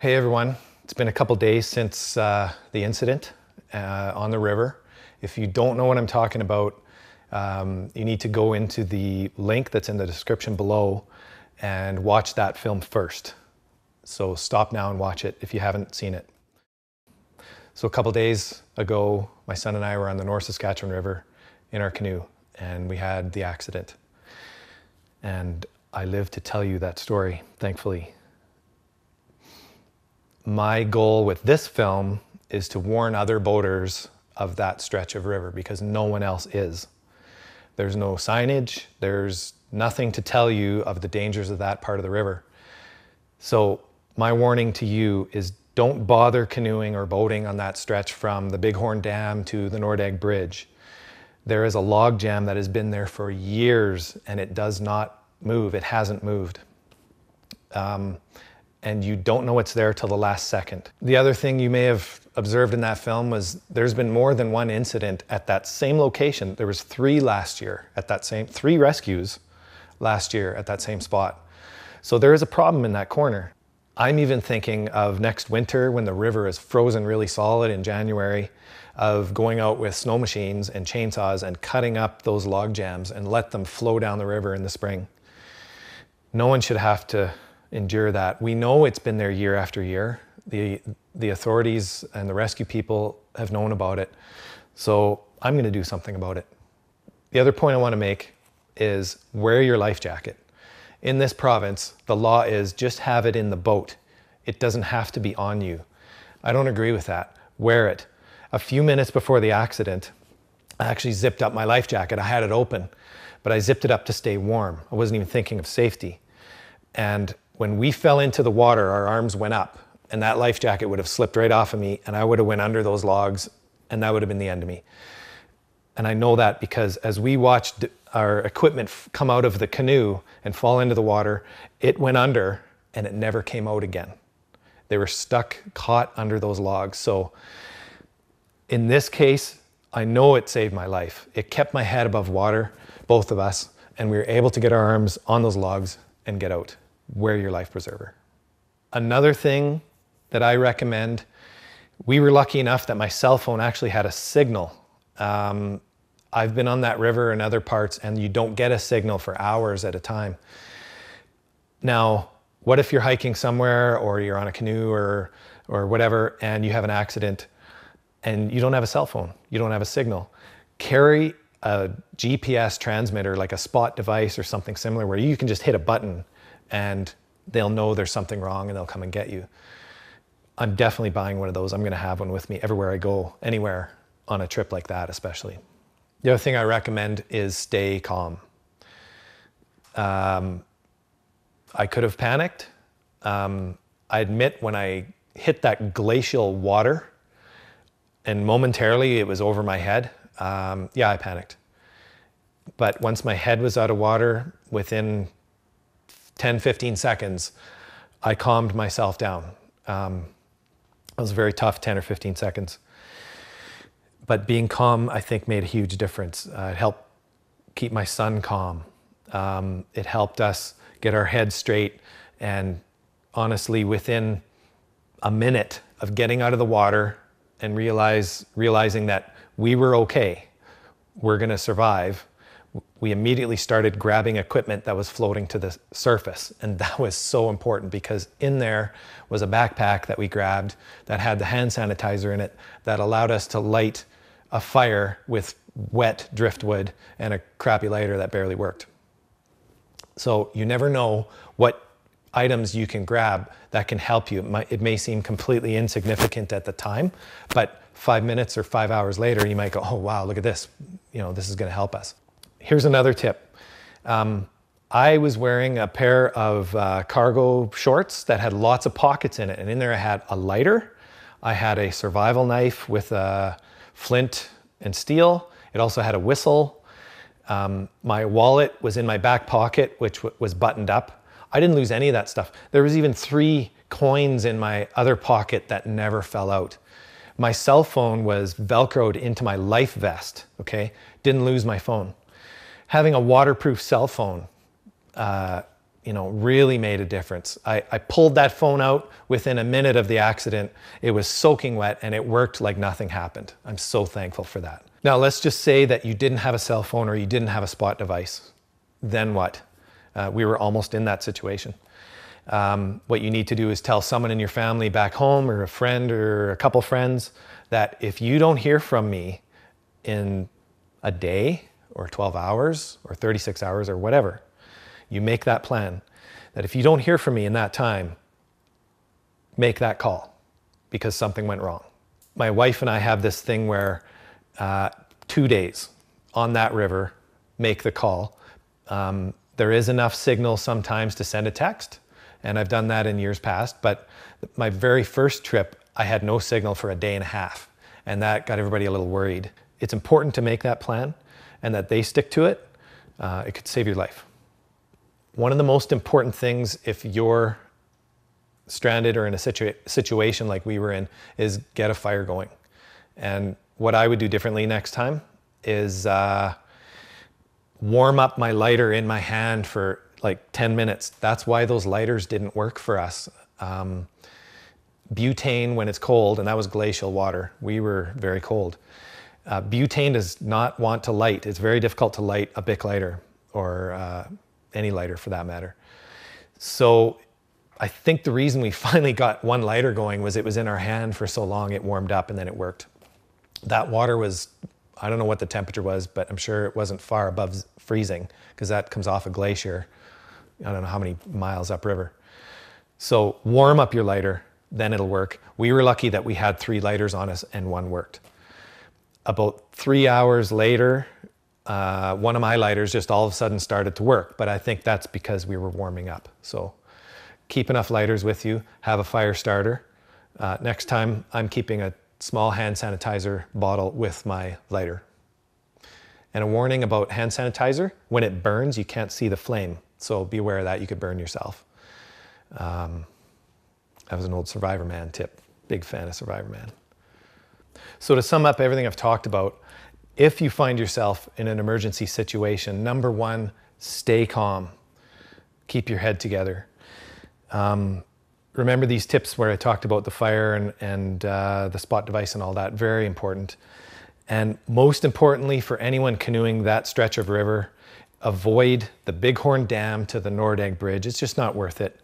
Hey everyone, it's been a couple days since the incident on the river. If you don't know what I'm talking about, you need to go into the link that's in the description below and watch that film first. So stop now and watch it if you haven't seen it. So a couple days ago, my son and I were on the North Saskatchewan River in our canoe and we had the accident. And I live to tell you that story, thankfully. My goal with this film is to warn other boaters of that stretch of river because no one else is. There's no signage, there's nothing to tell you of the dangers of that part of the river. So my warning to you is don't bother canoeing or boating on that stretch from the Bighorn Dam to the Nordegg Bridge. There is a log jam that has been there for years and it does not move, it hasn't moved. And you don't know it's there till the last second. The other thing you may have observed in that film was there's been more than one incident at that same location. There was three rescues last year at that same spot. So there is a problem in that corner. I'm even thinking of next winter when the river is frozen really solid in January, of going out with snow machines and chainsaws and cutting up those log jams and let them flow down the river in the spring. No one should have to endure that. We know it's been there year after year. The authorities and the rescue people have known about it. So I'm going to do something about it. The other point I want to make is wear your life jacket. In this province, the law is just have it in the boat. It doesn't have to be on you. I don't agree with that. Wear it. A few minutes before the accident, I actually zipped up my life jacket. I had it open, but I zipped it up to stay warm. I wasn't even thinking of safety. And when we fell into the water, our arms went up and that life jacket would have slipped right off of me and I would have went under those logs and that would have been the end of me. And I know that because as we watched our equipment come out of the canoe and fall into the water, it went under and it never came out again. They were stuck, caught under those logs. So in this case, I know it saved my life. It kept my head above water, both of us, and we were able to get our arms on those logs and get out. Wear your life preserver. Another thing that I recommend, we were lucky enough that my cell phone actually had a signal. I've been on that river in other parts and you don't get a signal for hours at a time. Now, what if you're hiking somewhere or you're on a canoe or whatever and you have an accident and you don't have a cell phone, you don't have a signal? Carry a GPS transmitter like a spot device or something similar where you can just hit a button and they'll know there's something wrong and they'll come and get you. I'm definitely buying one of those. I'm going to have one with me everywhere I go, anywhere on a trip like that especially. The other thing I recommend is stay calm. I could have panicked. I admit when I hit that glacial water and momentarily it was over my head, yeah, I panicked. But once my head was out of water, within 10-15 seconds, I calmed myself down. It was a very tough 10 or 15 seconds. But being calm, I think, made a huge difference. It helped keep my son calm. It helped us get our heads straight. And honestly, within a minute of getting out of the water and realizing that we were okay, we're going to survive, we immediately started grabbing equipment that was floating to the surface. And that was so important because in there was a backpack that we grabbed that had the hand sanitizer in it that allowed us to light a fire with wet driftwood and a crappy lighter that barely worked. So you never know what items you can grab that can help you. It may seem completely insignificant at the time, but 5 minutes or 5 hours later, you might go, oh wow, look at this. You know, this is going to help us. Here's another tip. I was wearing a pair of cargo shorts that had lots of pockets in it. And in there I had a lighter. I had a survival knife with a flint and steel. It also had a whistle. My wallet was in my back pocket, which was buttoned up. I didn't lose any of that stuff. There was even 3 coins in my other pocket that never fell out. My cell phone was Velcroed into my life vest, okay? Didn't lose my phone. Having a waterproof cell phone really made a difference. I pulled that phone out within a minute of the accident. It was soaking wet and it worked like nothing happened. I'm so thankful for that. Now let's just say that you didn't have a cell phone or you didn't have a spot device. Then what? We were almost in that situation. What you need to do is tell someone in your family back home, or a friend or a couple friends, that if you don't hear from me in a day or 12 hours or 36 hours or whatever, you make that plan, that if you don't hear from me in that time, make that call because something went wrong. My wife and I have this thing where 2 days on that river, make the call. There is enough signal sometimes to send a text, and I've done that in years past, but my very first trip, I had no signal for a day and a half, and that got everybody a little worried. It's important to make that plan and that they stick to it. It could save your life. One of the most important things if you're stranded or in a situation like we were in is get a fire going. And what I would do differently next time is warm up my lighter in my hand for like 10 minutes. That's why those lighters didn't work for us. Butane when it's cold, and that was glacial water. We were very cold. Butane does not want to light. It's very difficult to light a Bic lighter or any lighter for that matter. So I think the reason we finally got one lighter going was it was in our hand for so long, it warmed up and then it worked. That water was, I don't know what the temperature was, but I'm sure it wasn't far above freezing because that comes off a glacier. I don't know how many miles upriver. So warm up your lighter, then it'll work. We were lucky that we had 3 lighters on us and one worked. About 3 hours later, one of my lighters just all of a sudden started to work, but I think that's because we were warming up. So keep enough lighters with you, have a fire starter. Next time I'm keeping a small hand sanitizer bottle with my lighter. And a warning about hand sanitizer, when it burns, you can't see the flame. So be aware of that, you could burn yourself. That was an old Survivor Man tip, big fan of Survivor Man. So to sum up everything I've talked about, if you find yourself in an emergency situation, number 1, stay calm. Keep your head together. Remember these tips where I talked about the fire and the spot device and all that, very important. And most importantly for anyone canoeing that stretch of river, avoid the Bighorn Dam to the Nordegg Bridge. It's just not worth it.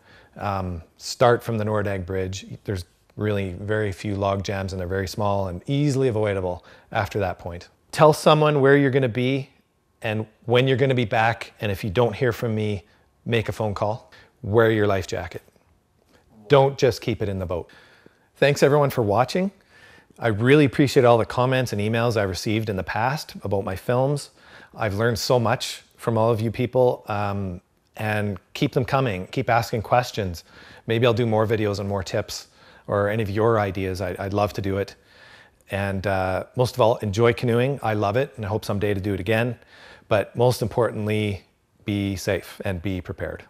Start from the Nordegg Bridge. There's really very few log jams and they're very small and easily avoidable after that point. Tell someone where you're going to be and when you're going to be back, and if you don't hear from me, make a phone call. Wear your life jacket. Don't just keep it in the boat. Thanks everyone for watching. I really appreciate all the comments and emails I've received in the past about my films. I've learned so much from all of you people, and keep them coming. Keep asking questions. Maybe I'll do more videos and more tips or any of your ideas. I'd love to do it. And most of all, enjoy canoeing. I love it and I hope someday to do it again. But most importantly, be safe and be prepared.